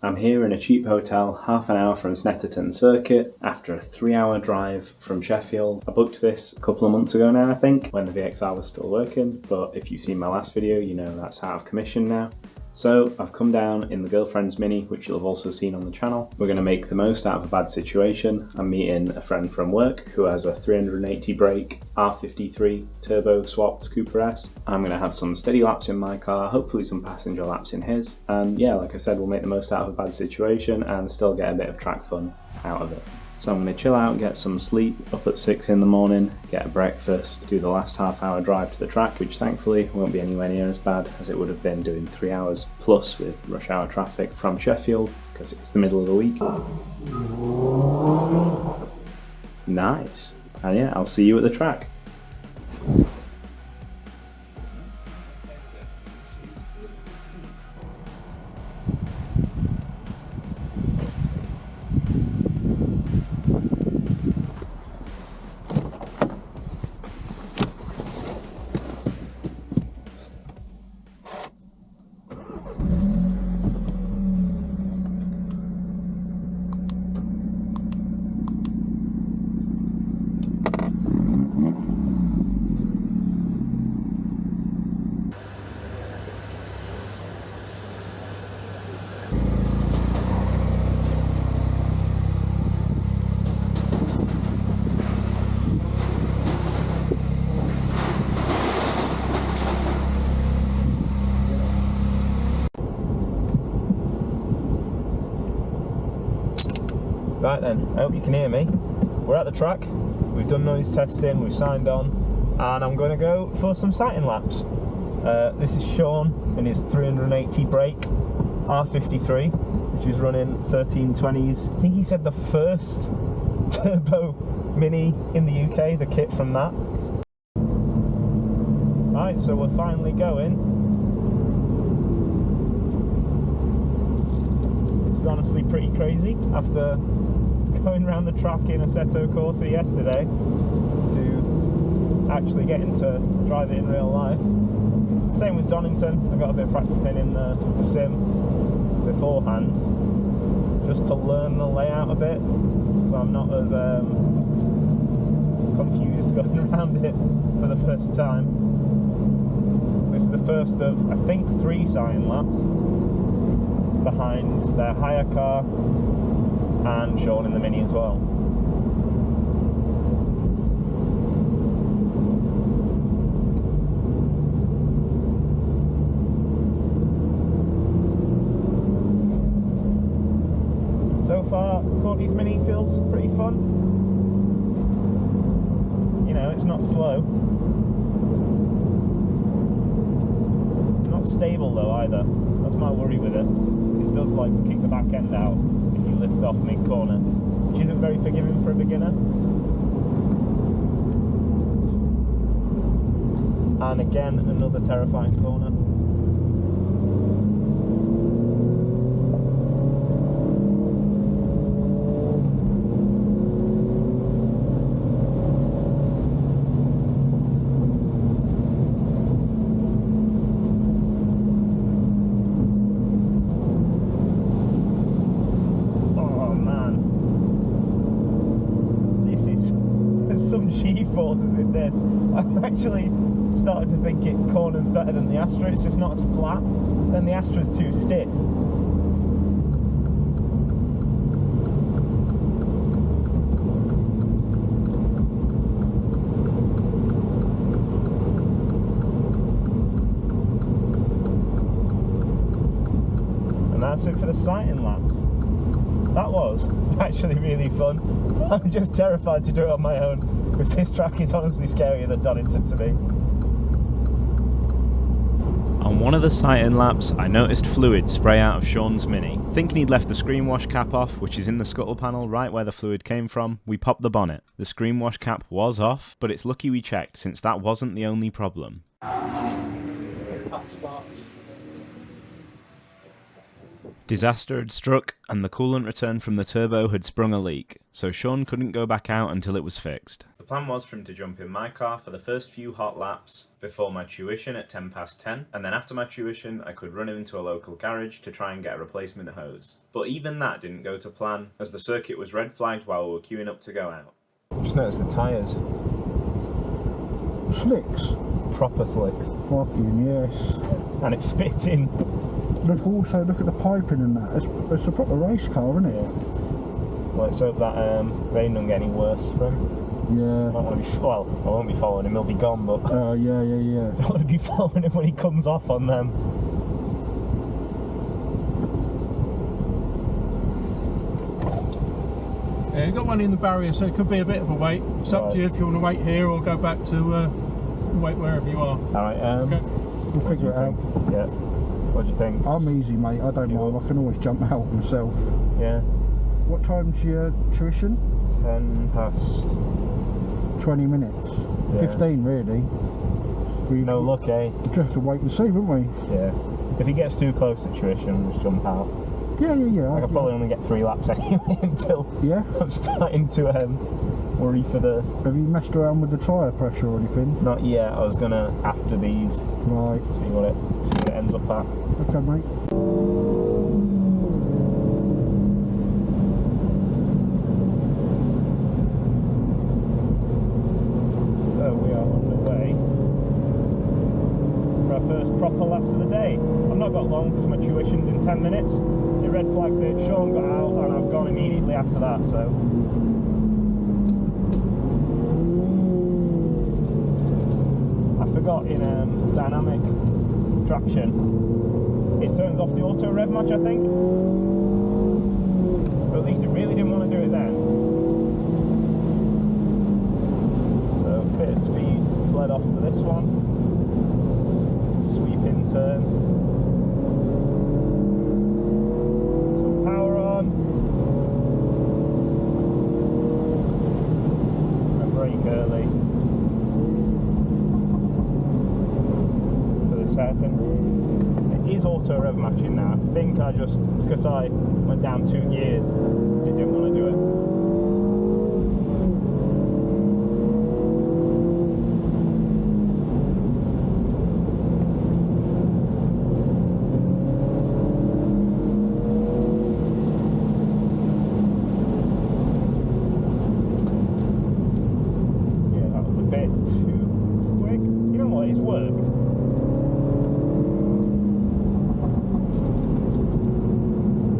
I'm here in a cheap hotel, half an hour from Snetterton Circuit, after a 3-hour drive from Sheffield. I booked this a couple of months ago now, I think, when the VXR was still working, but if you've seen my last video, you know that's out of commission now. So I've come down in the girlfriend's Mini, which you'll have also seen on the channel. We're going to make the most out of a bad situation. I'm meeting a friend from work who has a 380 brake R53 turbo swapped Cooper S. I'm going to have some steady laps in my car, hopefully some passenger laps in his. And yeah, like I said, we'll make the most out of a bad situation and still get a bit of track fun out of it. So I'm going to chill out, get some sleep, up at 6 in the morning, get a breakfast, do the last half-hour drive to the track, which thankfully won't be anywhere near as bad as it would have been doing 3 hours plus with rush hour traffic from Sheffield, because it's the middle of the week. Nice. And yeah, I'll see you at the track. Right then, I hope you can hear me. We're at the track, we've done noise testing, we've signed on, and I'm going to go for some sighting laps. This is Shaun in his 380 brake R53, which is running 1320s. I think he said the first turbo Mini in the UK, the kit from that. Right, so we're finally going. This is honestly pretty crazy after going around the track in Assetto Corsa yesterday to actually getting to drive it in real life. Same with Donington. I got a bit of practicing in the sim beforehand just to learn the layout a bit, so I'm not as confused going around it for the first time. So this is the first of, I think, 3 sighting laps behind their hire car and Shaun in the Mini as well. So far, Courtney's Mini feels pretty fun. You know, it's not slow. It's not stable though either. That's my worry with it. It does like to kick the back end out if you lift off mid-corner, which isn't very forgiving for a beginner. And again, another terrifying corner. Some G-forces in this. I'm actually starting to think it corners better than the Astra. It's just not as flat, and the Astra's too stiff. And that's it for the sighting laps. That was actually really fun. I'm just terrified to do it on my own, because this track is honestly scarier than Donington to me. On one of the sighting laps, I noticed fluid spray out of Shaun's Mini. Thinking he'd left the screen wash cap off, which is in the scuttle panel right where the fluid came from, we popped the bonnet. The screen wash cap was off, but it's lucky we checked since that wasn't the only problem. Disaster had struck, and the coolant return from the turbo had sprung a leak, so Shaun couldn't go back out until it was fixed. The plan was for him to jump in my car for the first few hot laps before my tuition at 10 past 10, and then after my tuition I could run him into a local garage to try and get a replacement hose. But even that didn't go to plan, as the circuit was red flagged while we were queuing up to go out. Just noticed the tyres. Slicks? Proper slicks. Fucking yes. And it spits in. Look at the piping and that. It's a proper race car, isn't it? Yeah. Well, let's hope that rain don't get any worse for him. Yeah. I don't want to be, well, I won't be following him, he'll be gone, but yeah. I don't want to be following him when he comes off on them. Yeah, you've got one in the barrier, so it could be a bit of a wait. It's up to you if you want to wait here or go back to wait wherever you are. Alright, okay. We'll figure it out. Yeah. What do you think? I'm easy, mate. I don't mind. I can always jump out myself. Yeah. What time's your tuition? 10 past. 20 minutes. Yeah. 15, really. No luck, eh? We just have to wait and see, won't we? Yeah. If he gets too close to tuition, just jump out. Yeah. I could probably only get 3 laps anyway until I'm starting to worry for the... Have you messed around with the tyre pressure or anything? Not yet. I was gonna after these. Right. See what it ends up at. Okay, mate. So we are on the way for our first proper laps of the day. I've not got long because my tuition's in 10 minutes. They red flagged it, Shaun got out, and I've gone immediately after that, so... I forgot in dynamic traction, it turns off the auto rev match, I think. But at least it really didn't want to do it then. So a bit of speed bled off for this one. Sweeping turn. Some power on. And brake early. For this hairpin. It is auto rev matching now. I think it's because I went down 2 gears. It didn't want to do it.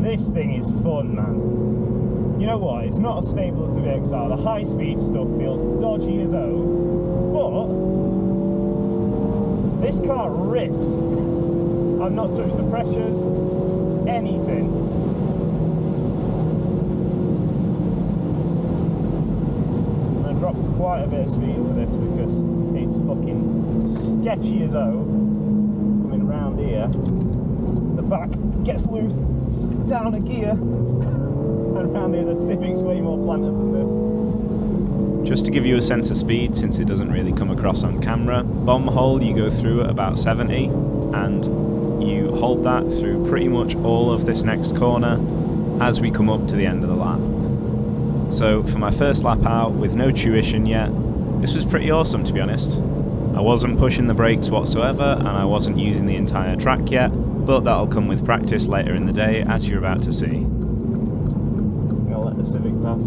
This thing is fun, man. You know what? It's not as stable as the VXR. The high-speed stuff feels dodgy as oh, but this car rips. I've not touched the pressures, anything. I'm gonna drop quite a bit of speed for this because it's fucking sketchy as oh. Coming round here, the back gets loose. Down a gear, and around here the Civic's way more planted than this. Just to give you a sense of speed, since it doesn't really come across on camera, bomb hole you go through at about 70, and you hold that through pretty much all of this next corner as we come up to the end of the lap. So for my first lap out with no tuition yet, this was pretty awesome, to be honest. I wasn't pushing the brakes whatsoever, and I wasn't using the entire track yet, but that'll come with practice later in the day, as you're about to see. I'll let the Civic pass.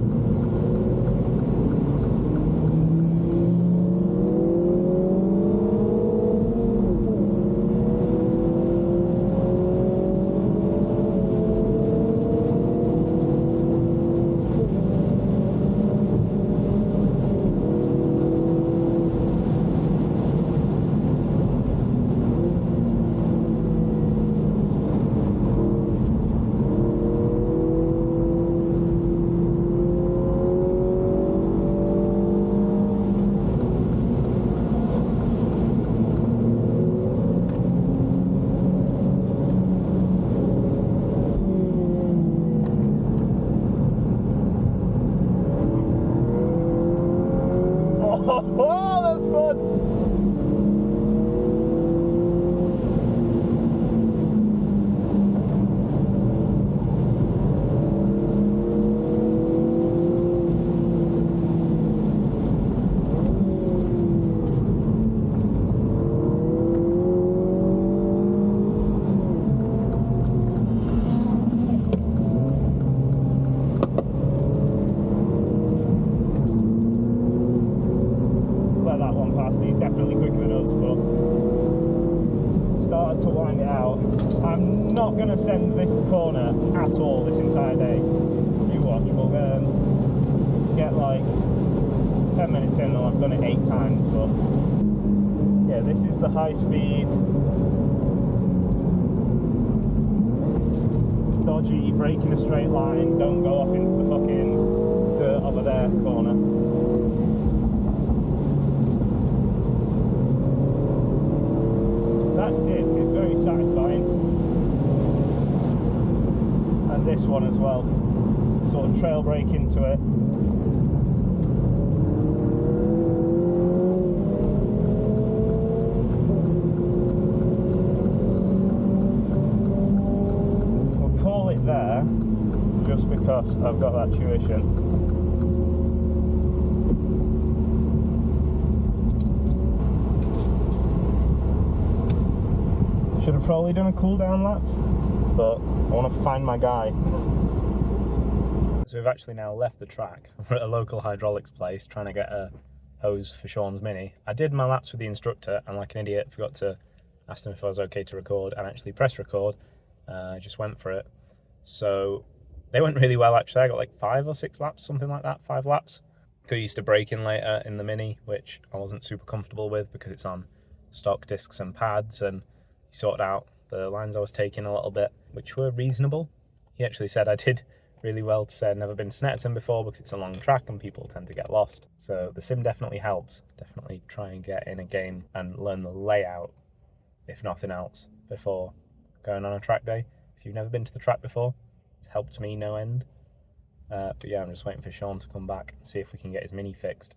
Oh, that's fun! at all this entire day. You watch, we'll get like 10 minutes in and I've done it 8 times, but yeah, this is the high speed, dodgy, brake in a straight line, don't go off into the fucking dirt over there corner. That dip is very satisfying. And this one as well, sort of trail brake into it. We'll call it there just because I've got that tuition. Should have probably done a cool down lap, but I want to find my guy. So we've actually now left the track. We're at a local hydraulics place trying to get a hose for Shaun's Mini. I did my laps with the instructor and like an idiot forgot to ask them if I was okay to record and actually press record. I just went for it. So they went really well actually. I got like 5 or 6 laps, something like that, 5 laps. Got used to braking later in the Mini, which I wasn't super comfortable with because it's on stock discs and pads, and he sorted out the lines I was taking a little bit, which were reasonable. He actually said I did really well to say I'd never been to Snetterton before because it's a long track and people tend to get lost. So the sim definitely helps. Definitely try and get in a game and learn the layout, if nothing else, before going on a track day. If you've never been to the track before, it's helped me no end. But yeah, I'm just waiting for Shaun to come back and see if we can get his Mini fixed.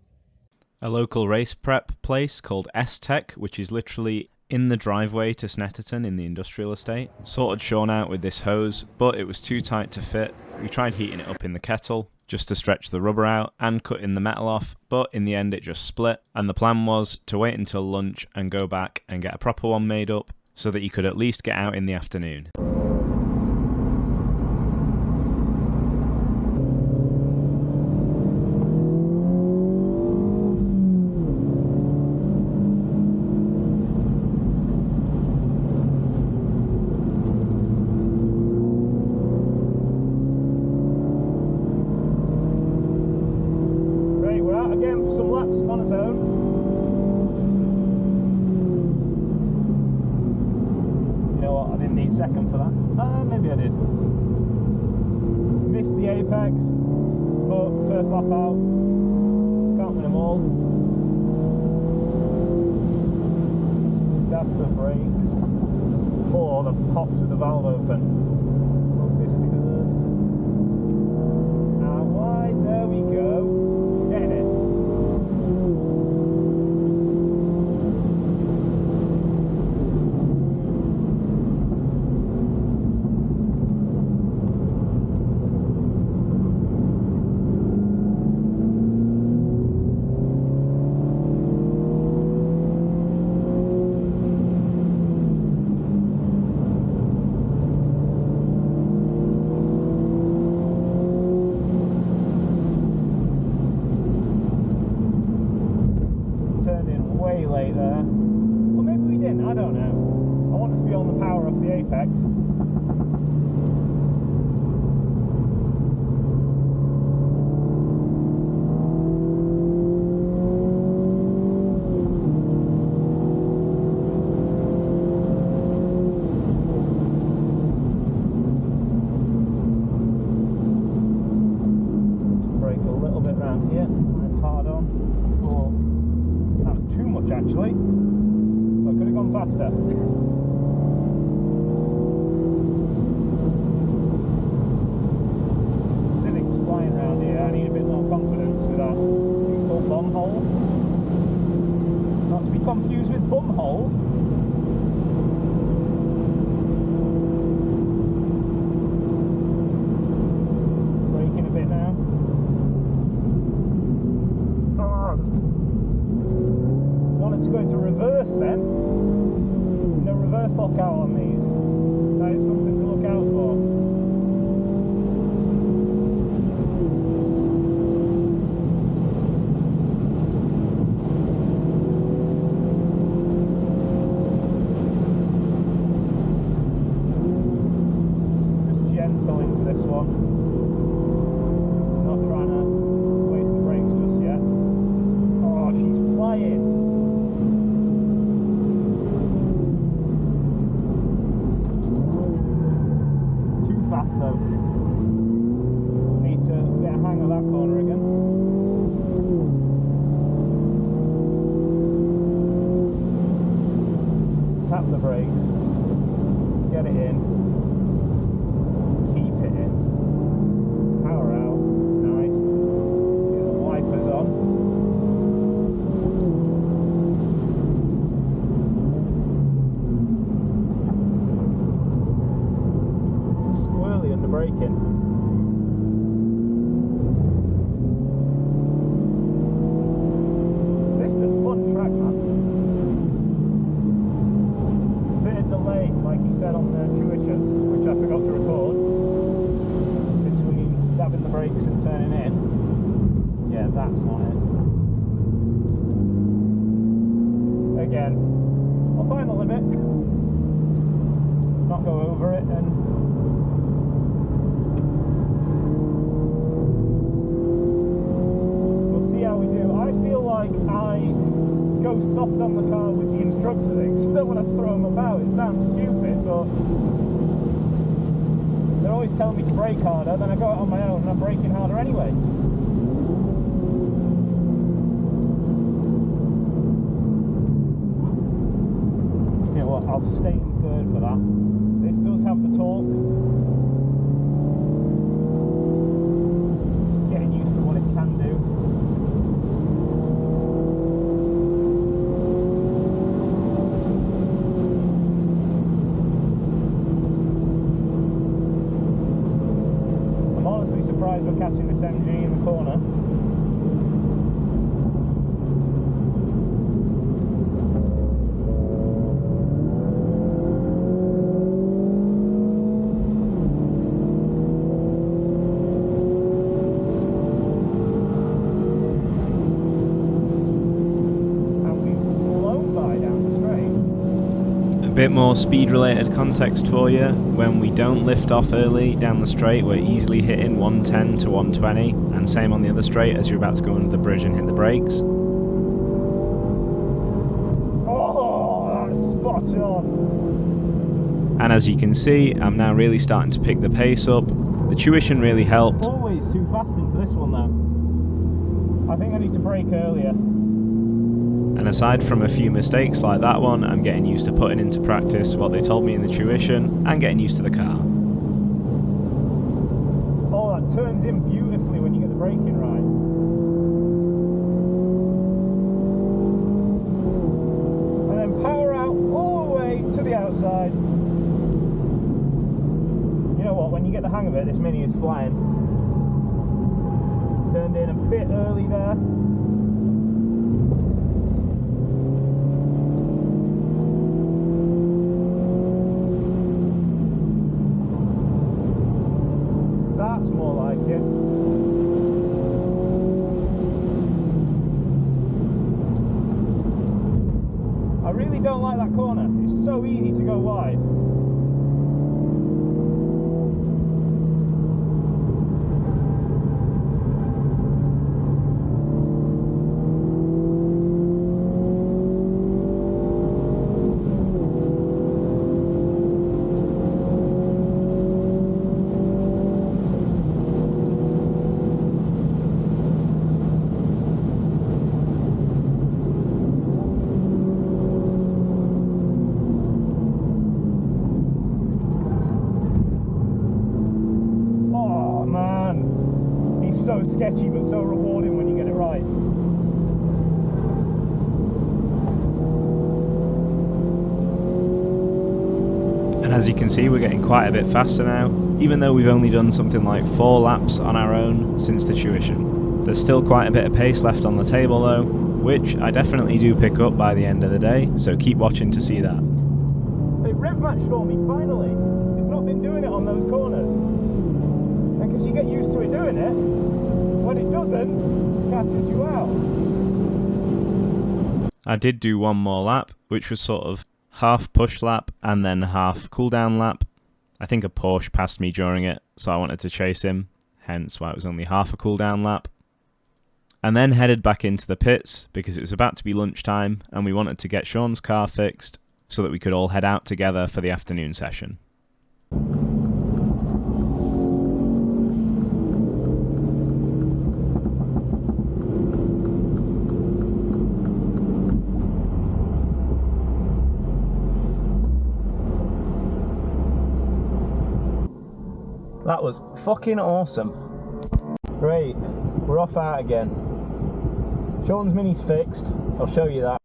A local race prep place called S-Tech, which is literally in the driveway to Snetterton in the industrial estate. Sorted Shaun out with this hose, but it was too tight to fit. We tried heating it up in the kettle just to stretch the rubber out and cutting the metal off, but in the end it just split, and the plan was to wait until lunch and go back and get a proper one made up so that you could at least get out in the afternoon. Again for some laps on its own. You know what, I didn't need second for that. Maybe I did. Missed the apex, but first lap out, can't win them all. Dab the brakes. Oh, the pops with the valve open. Up this curve. Now wide, there we go. Getting it. Way late there. Or maybe we didn't, I don't know. I want us to be on the power off the apex. Brake a little bit round here and hard on. Or that was too much actually. I could have gone faster. Civic's flying around here. I need a bit more confidence with that. It's called bum hole. Not to be confused with bum hole. Braking a bit now. To go into reverse then. No reverse lockout on these. That is something to look out for. Just gentle into on. Not trying to waste the brakes just yet. Oh, she's flying. Too fast though. Need to get a hang of that corner again. Tap the brakes. Get it in. Keep it in. Power out. Nice. Get the wipers on. Squirrely under braking. This is a fun track, man. Bit of delay, like he said on the tuition, which I forgot to record, between dabbing the brakes and turning in. Yeah, that's not it. Again, I'll find the limit, not go over it, and we'll see how we do. I feel like I go soft on the car with the instructors in, because I don't want to throw them about. It sounds stupid, but they're always telling me to brake harder, then I go out on my own and I'm braking harder anyway. You know what, I'll stay in third for that. This does have the torque. Getting used to what it can do. I'm honestly surprised we're catching this MG in the corner. A bit more speed related context for you. When we don't lift off early down the straight, we're easily hitting 110 to 120, and same on the other straight as you're about to go under the bridge and hit the brakes. Oh, that's spot on. And as you can see, I'm now really starting to pick the pace up. The tuition really helped. Always too fast into this one though. I think I need to brake earlier. And aside from a few mistakes like that one, I'm getting used to putting into practice what they told me in the tuition and getting used to the car. Oh, that turns in beautifully when you get the braking right. And then power out all the way to the outside. You know what, when you get the hang of it, this Mini is flying. Turned in a bit early there. That's more like it. I really don't like that corner. It's so easy to go wide. So sketchy but so rewarding when you get it right. And as you can see, we're getting quite a bit faster now, even though we've only done something like 4 laps on our own since the tuition. There's still quite a bit of pace left on the table though, which I definitely do pick up by the end of the day, so keep watching to see that. It rev matched for me finally. It's not been doing it on those corners. And because you get used to it doing it, when it doesn't, it catches you out. I did do one more lap, which was sort of half push lap and then half cool down lap. I think a Porsche passed me during it, so I wanted to chase him, hence why it was only half a cool-down lap. And then headed back into the pits because it was about to be lunchtime and we wanted to get Shaun's car fixed so that we could all head out together for the afternoon session. That was fucking awesome. Great, we're off out again. Shaun's Mini's fixed, I'll show you that.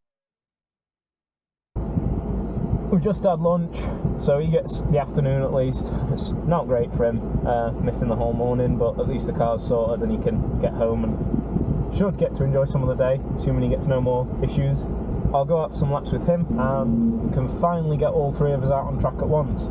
We've just had lunch, so he gets the afternoon at least. It's not great for him, missing the whole morning, but at least the car's sorted and he can get home and should get to enjoy some of the day, assuming he gets no more issues. I'll go out for some laps with him and can finally get all three of us out on track at once.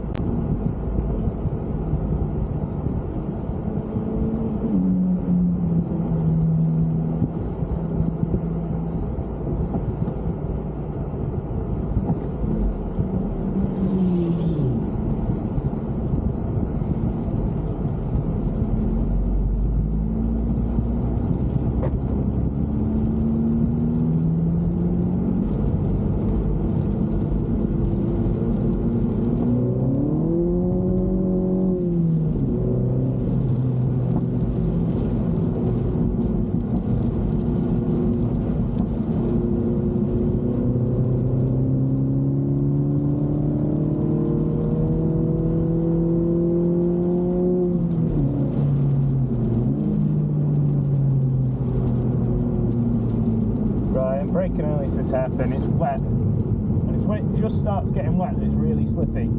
Braking early if this happens, it's wet. And it's when it just starts getting wet that it's really slippy.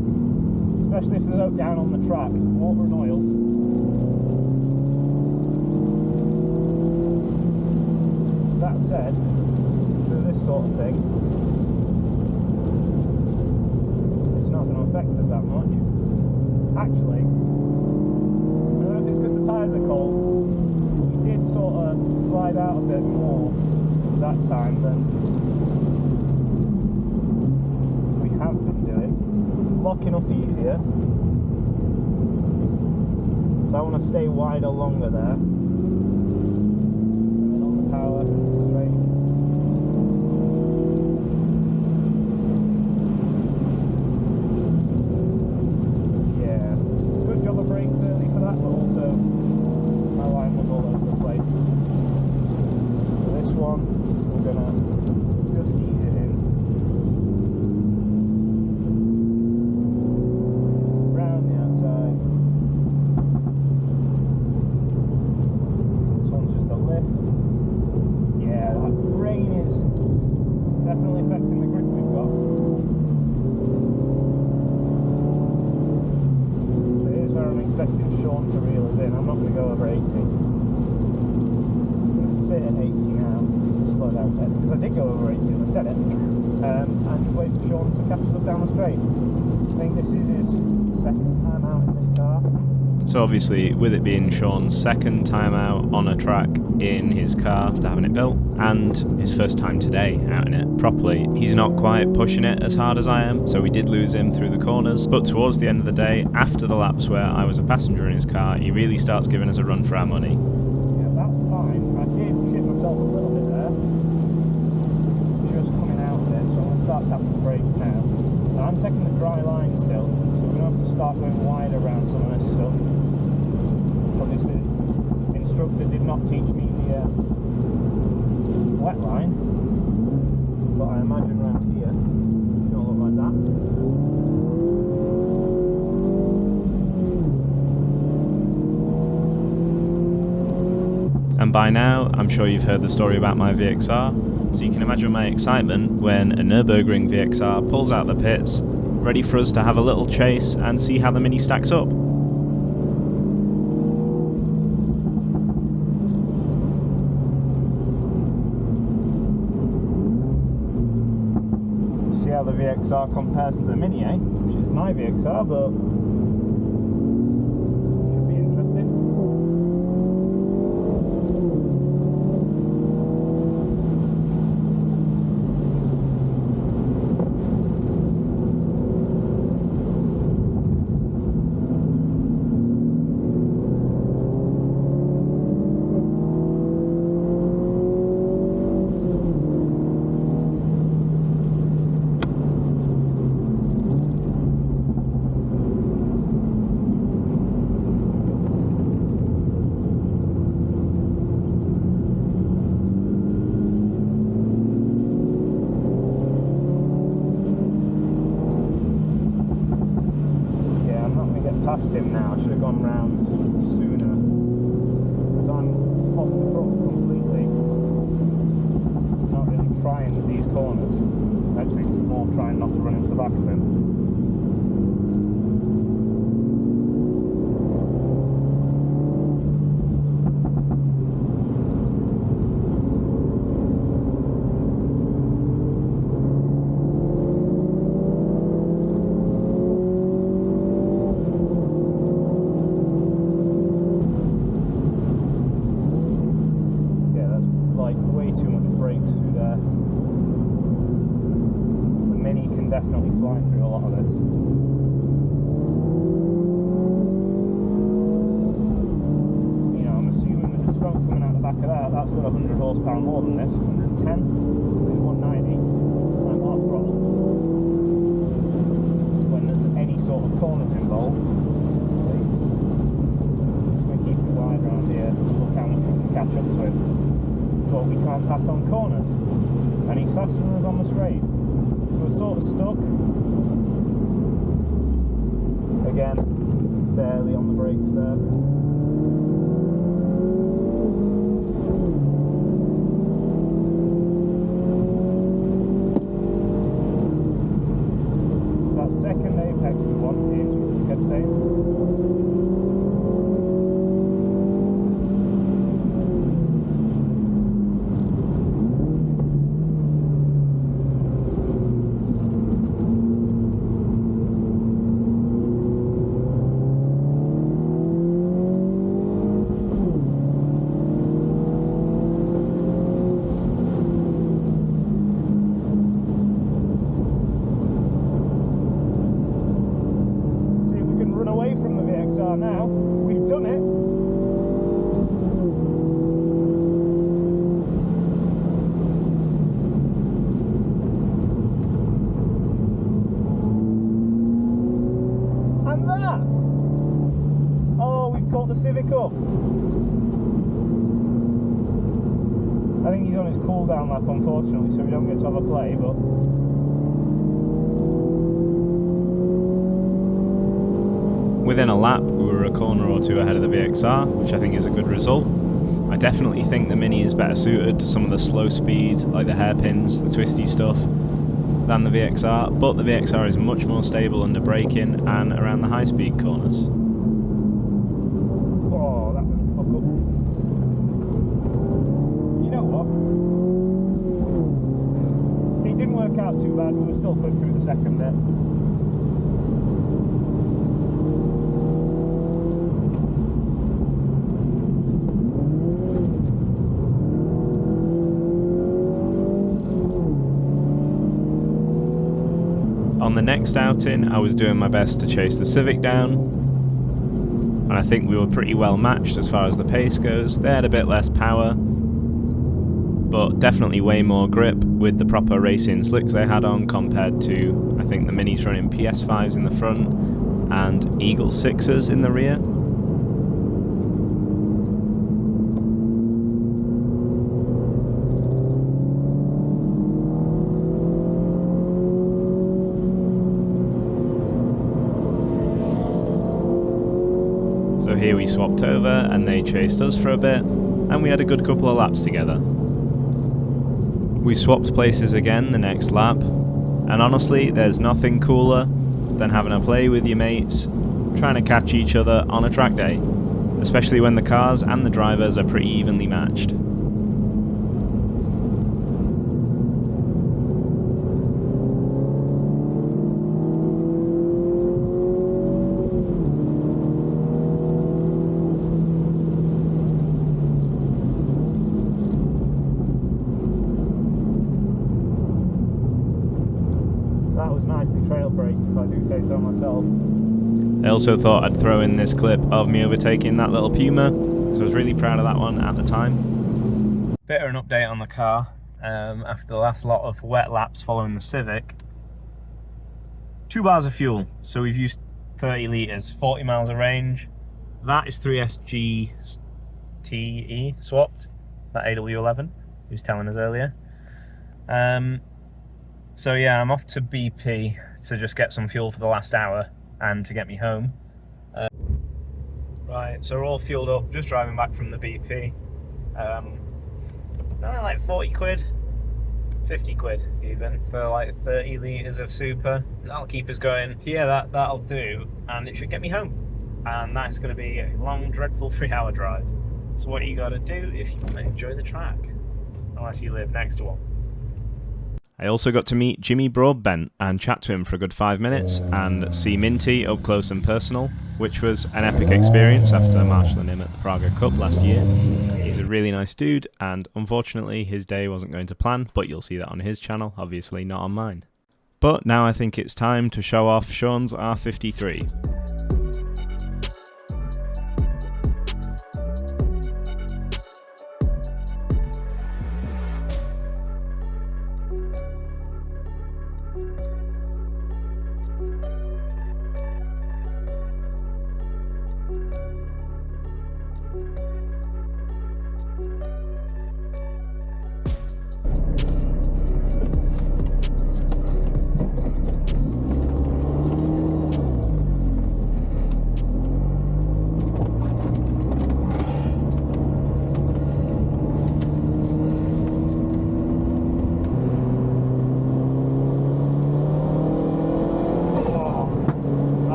Especially if there's oak down on the track, water and oil. That said, through this sort of thing, it's not going to affect us that much. Actually, I don't know if it's because the tyres are cold, we did sort of slide out a bit more that time than we have been doing. Locking up easier, so I want to stay wider longer there, and then on the power straight. Yeah, good job of brakes early for that, but also my line was all over the place. So this one we're gonna just ease it in. Round the outside. This one's just a lift. Yeah, that rain is definitely affecting the grip we've got. So here's where I'm expecting Shaun to reel us in. I'm not going to go over 80. I'm going to sit at 80 now. Slow down a bit, because I did go over 80 as I said it, and just wait for Shaun to catch us up down the straight. I think this is his second time out in this car. So obviously, with it being Shaun's second time out on a track in his car after having it built, and his first time today out in it properly, he's not quite pushing it as hard as I am, so we did lose him through the corners. But towards the end of the day, after the laps where I was a passenger in his car, he really starts giving us a run for our money. Yeah, that's fine. I did shit myself a little bit there, just coming out of it, so I'm going to start tapping the brakes now. Now I'm taking the dry line still, so we're going to have to start going wider around some of this stuff. Obviously, the instructor did not teach me the wet line, but I imagine around here it's going to look like that. And by now, I'm sure you've heard the story about my VXR, so you can imagine my excitement when a Nurburgring VXR pulls out the pits, ready for us to have a little chase and see how the Mini stacks up. See how the VXR compares to the Mini, eh? Which is my VXR, but should be interesting. Actually, more trying not to run into the back of him. Too much brakes through there. The Mini can definitely fly through a lot of this. You know, I'm assuming with the smoke coming out the back of that, that's got 100 horsepower more than this, 110, 190, I'm half throttle. When there's any sort of corners involved, please. Just going to keep it wide around here, look how much we can catch up to it. But we can't pass on corners, and he's faster than us on the straight, so we're sort of stuck. Again, barely on the brakes there. So that second apex we want, the instructor kept saying. From the VXR now, we've done it. And that! Oh, we've caught the Civic up. I think he's on his cool down lap, unfortunately, so we don't get to have a play, but within a lap, we were a corner or two ahead of the VXR, which I think is a good result. I definitely think the Mini is better suited to some of the slow speed, like the hairpins, the twisty stuff, than the VXR, but the VXR is much more stable under braking and around the high speed corners. Oh, that was a fuck up. You know what? It didn't work out too bad, but we still quick through the second bit. On the next outing, I was doing my best to chase the Civic down, and I think we were pretty well matched as far as the pace goes. They had a bit less power, but definitely way more grip with the proper racing slicks they had on compared to, I think the Mini's running PS5s in the front and Eagle 6s in the rear. So here we swapped over and they chased us for a bit, and we had a good couple of laps together. We swapped places again the next lap, and honestly there's nothing cooler than having a play with your mates, trying to catch each other on a track day, especially when the cars and the drivers are pretty evenly matched. That was nicely trail braked, if I do say so myself. I also thought I'd throw in this clip of me overtaking that little Puma, so I was really proud of that one at the time. Bit of an update on the car. After the last lot of wet laps following the Civic, 2 bars of fuel, so we've used 30 litres, 40 miles of range. That is 3SG TE swapped, that AW11, he was telling us earlier. So yeah, I'm off to BP to just get some fuel for the last hour and to get me home. Right, so we're all fueled up, just driving back from the BP. Like 40 quid 50 quid even for like 30 litres of super. That'll keep us going. So yeah, that'll do, and it should get me home. And that's going to be a long, dreadful 3-hour drive. So what you got to do if you want to enjoy the track, unless you live next to one. I also got to meet Jimmy Broadbent and chat to him for a good 5 minutes and see Minty up close and personal, which was an epic experience after marshalling him at the Praga Cup last year. He's a really nice dude, and unfortunately his day wasn't going to plan, but you'll see that on his channel, obviously not on mine. But now I think it's time to show off Shaun's R53.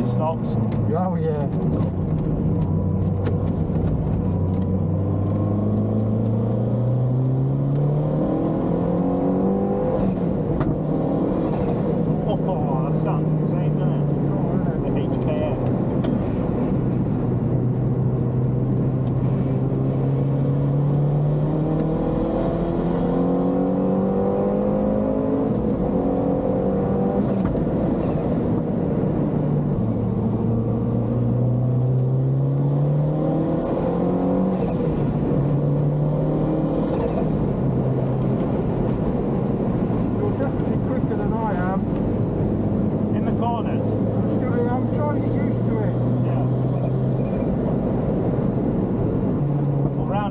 Stops. Oh yeah. Oh, that sounds insane, doesn't it? The HKS.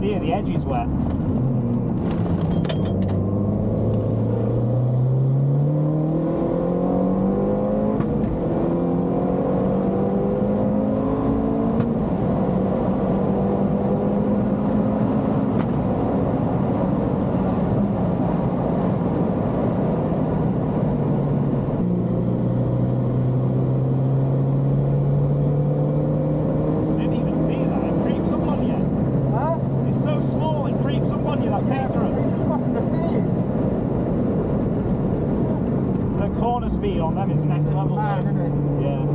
Here the edge is wet. Speed on them is next level. Man, isn't it? Yeah.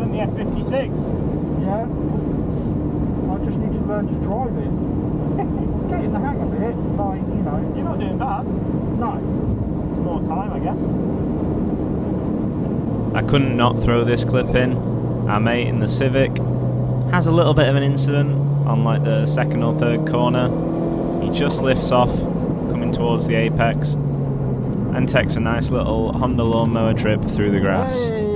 The F56. Yeah. I just need to learn to drive it. Getting the hang of it, like, you know. You're not doing bad. No. It's more time, I guess. I couldn't not throw this clip in. Our mate in the Civic has a little bit of an incident on like the second or third corner. He just lifts off, coming towards the apex, and takes a nice little Honda lawnmower trip through the grass. Hey.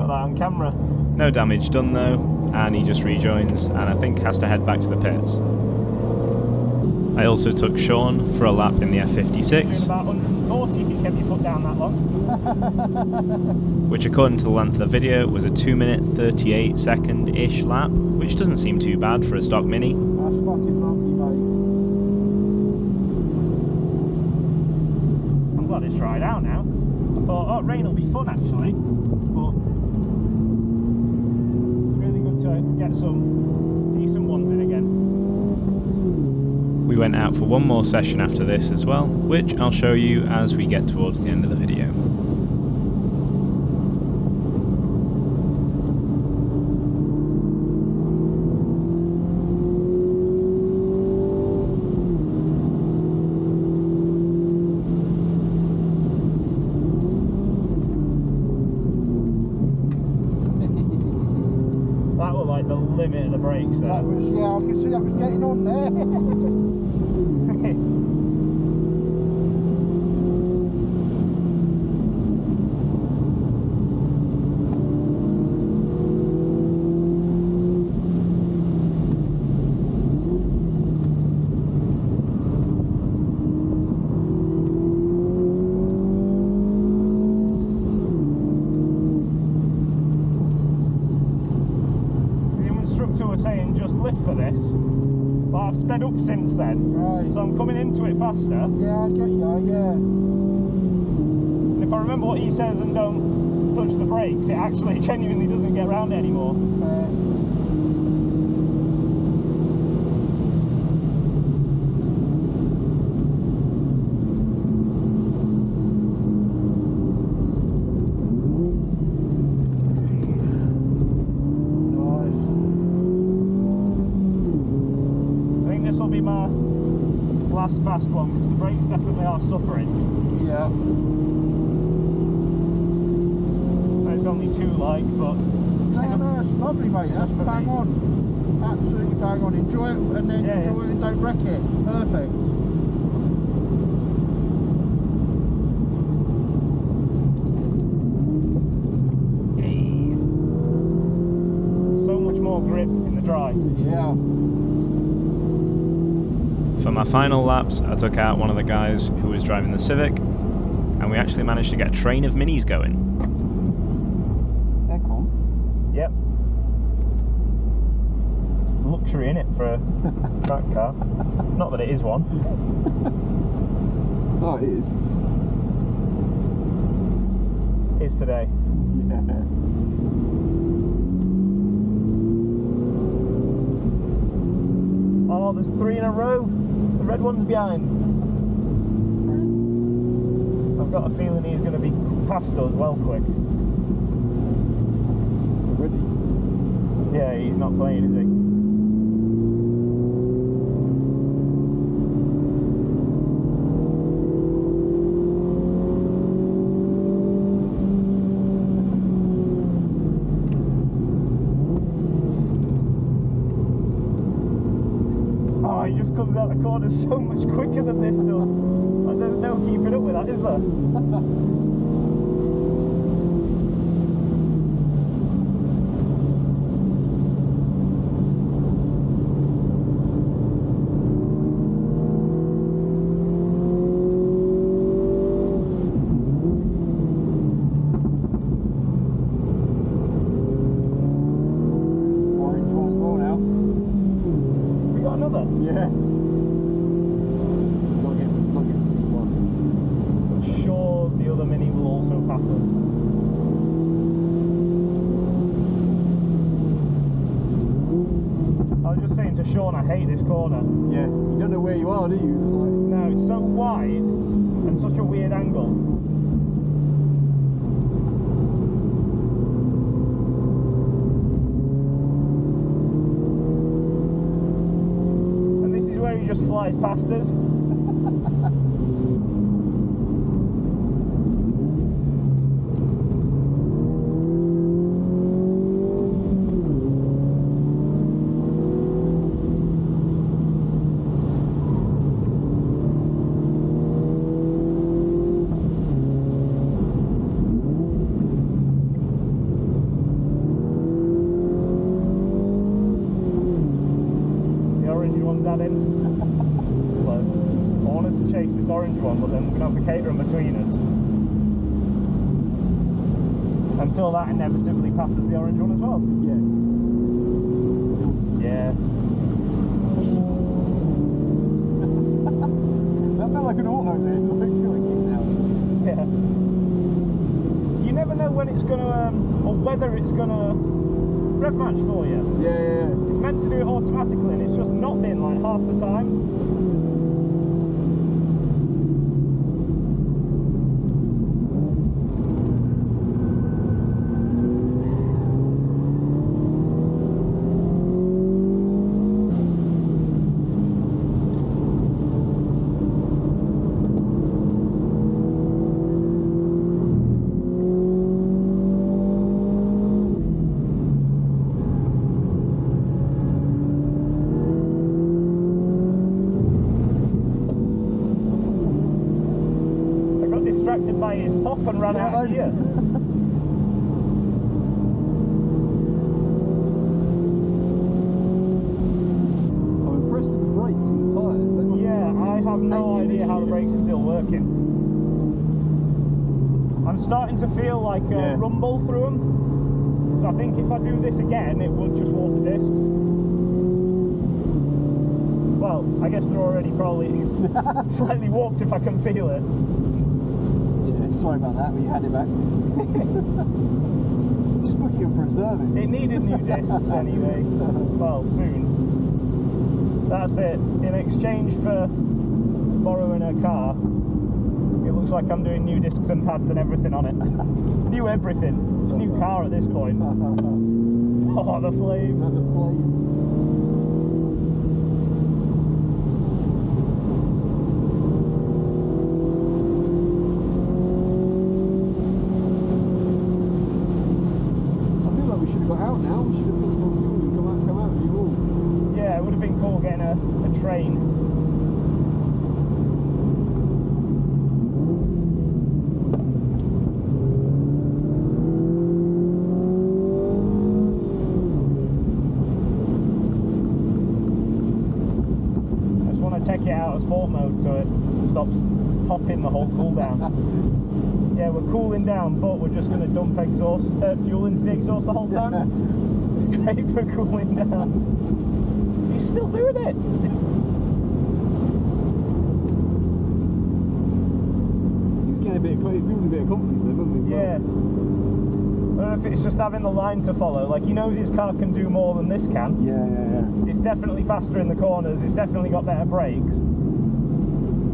On camera. No damage done though, and he just rejoins and I think has to head back to the pits. I also took Shaun for a lap in the F56. About 140 if you kept your foot down that long. Which according to the length of the video was a 2-minute 38-second-ish lap, which doesn't seem too bad for a stock Mini. That's fucking lovely, mate. I'm glad it's dried out now. I thought, oh, rain will be fun actually, but to get some decent ones in again. We went out for one more session after this as well, which I'll show you as we get towards the end of the video. That was like the limit of the brakes there. That was, yeah, I can see that was getting on there. Saying just lift for this, but I've sped up since then, Right. so I'm coming into it faster. Yeah, I get you, yeah. And if I remember what he says and don't touch the brakes, it actually genuinely doesn't get round it anymore. This will be my last fast one because the brakes definitely are suffering. Yeah. It's only 2 like, but No, it's lovely, mate. That's bang on. Absolutely bang on. Enjoy it and then enjoy it and don't wreck it. Perfect. So much more grip in the dry. Yeah. For my final laps, I took out one of the guys who was driving the Civic, and we actually managed to get a train of minis going. They're cool. Yep. It's luxury in it for a track car. Not that it is one. Oh, it is. Is today. Yeah. Oh, there's 3 in a row. The red one's behind. I've got a feeling he's going to be past us well quick. Already? Yeah, he's not playing, is he? He just comes out the corner so much quicker than this does. Like, there's no keeping up with that, is there? Orange one's well now. We got another? Yeah. Not getting to see one. I'm sure the other Mini will also pass us. I was just saying to Shaun, I hate this corner. Yeah. You don't know where you are, do you? It's like... No, it's so wide and such a weird angle. And this is where he just flies past us. This orange one, but then we're going to have the caterer between us until that inevitably passes the orange one as well. Yeah. Yeah. That felt like an auto there. Yeah. So you never know when it's going to, or whether it's going to rev match for you. Yeah. It's meant to do it automatically and it's just not been like half the time. Distracted by his pop and ran out of gear. I'm impressed with the brakes and the tyres. Yeah, I have no idea how the brakes are still working. I'm starting to feel like a rumble through them. So I think if I do this again, it would just warp the discs. Well, I guess they're already probably slightly warped if I can feel it. Sorry about that, we had it back. Just booking them for a service. It needed new discs anyway. Well, soon. That's it. In exchange for borrowing a car, it looks like I'm doing new discs and pads and everything on it. New everything. It's a new car at this point. Oh, the flames. The flames. We should have got out now. We should have put some more fuel and come out. You all. Yeah, it would have been cool getting a train. I just want to take it out of sport mode so it stops popping the whole cool down. Yeah, we're cooling down, but we're just going to dump fuel into the exhaust the whole time. It's great for cooling down. He's still doing it. He's building a bit of confidence there, wasn't he? Yeah. I don't know if it's just having the line to follow. Like, he knows his car can do more than this can. Yeah. It's definitely faster in the corners. It's definitely got better brakes.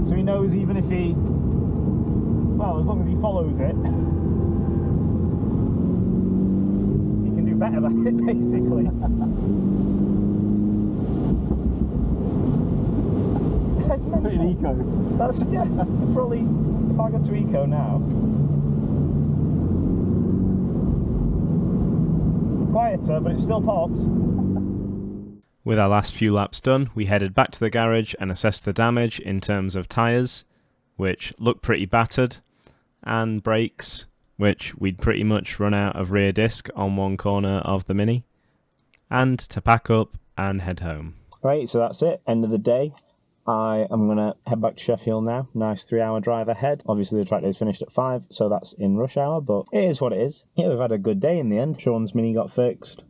So he knows even if he... Well, as long as he follows it, he can do better than it, basically. That's mental. Put in eco. That's, yeah, probably, if I go to eco now. Quieter, but it still pops. With our last few laps done, we headed back to the garage and assessed the damage in terms of tyres, which look pretty battered, and brakes, which we'd pretty much run out of rear disc on one corner of the Mini, and to pack up and head home. Right, so that's it, end of the day. I am going to head back to Sheffield now. Nice 3-hour drive ahead. Obviously the track day's finished at 5, so that's in rush hour, but it is what it is. Yeah, we've had a good day in the end. Shaun's Mini got fixed,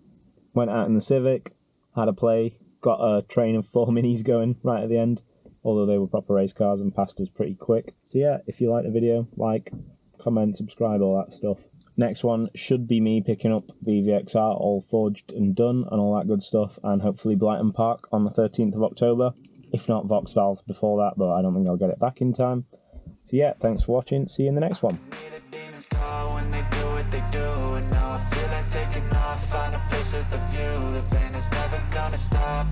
went out in the Civic, had a play, got a train of 4 Minis going right at the end. Although they were proper race cars and passed us pretty quick. So yeah, if you like the video, like, comment, subscribe, all that stuff. Next one should be me picking up the VXR all forged and done and all that good stuff, and hopefully Blighton Park on the 13th of October. If not, Vauxhall before that, but I don't think I'll get it back in time. So yeah, thanks for watching, see you in the next one.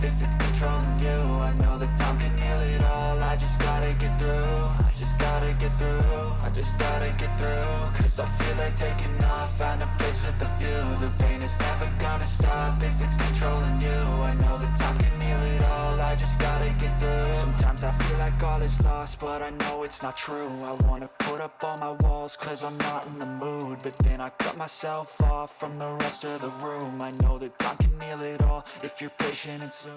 If it's controlling you, I know that time can heal it all. I just gotta get through, I just gotta get through, I just gotta get through. Cause I feel like taking off, find a place with a view. The pain is never gonna stop if it's controlling you. I know that time can heal it all, I just gotta get through. Sometimes I feel like all is lost, but I know it's not true. I wanna put up all my walls cause I'm not in the mood, but then I cut myself off from the rest of the room. I know that time can heal it all if you're patient and so